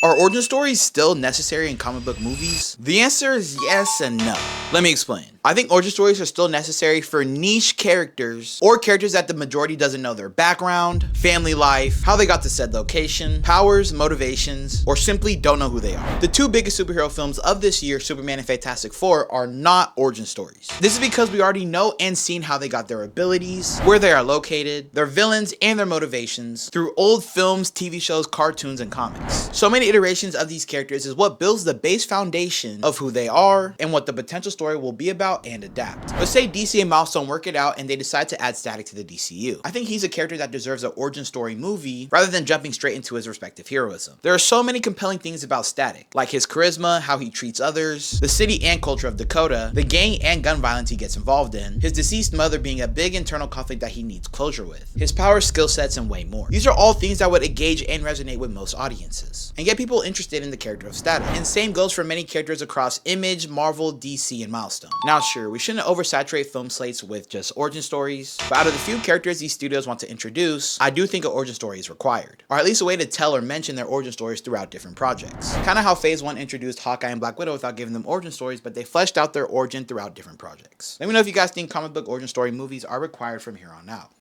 Are origin stories still necessary in comic book movies? The answer is yes and no. Let me explain. I think origin stories are still necessary for niche characters or characters that the majority doesn't know their background, family life, how they got to said location, powers, motivations, or simply don't know who they are. The two biggest superhero films of this year, Superman and Fantastic Four, are not origin stories. This is because we already know and seen how they got their abilities, where they are located, their villains, and their motivations through old films, TV shows, cartoons, and comics. So many iterations of these characters is what builds the base foundation of who they are and what the potential story will be about and adapt. Let's say DC and Milestone work it out and they decide to add Static to the DCU. I think he's a character that deserves an origin story movie rather than jumping straight into his respective heroism. There are so many compelling things about Static, like his charisma, how he treats others, the city and culture of Dakota, the gang and gun violence he gets involved in, his deceased mother being a big internal conflict that he needs closure with, his power, skill sets, and way more. These are all things that would engage and resonate with most audiences and get people interested in the character of Static. And same goes for many characters across Image, Marvel, DC, and Milestone. Now sure, we shouldn't oversaturate film slates with just origin stories, but out of the few characters these studios want to introduce, I do think an origin story is required, or at least a way to tell or mention their origin stories throughout different projects. Kind of how Phase 1 introduced Hawkeye and Black Widow without giving them origin stories, but they fleshed out their origin throughout different projects. Let me know if you guys think comic book origin story movies are required from here on out.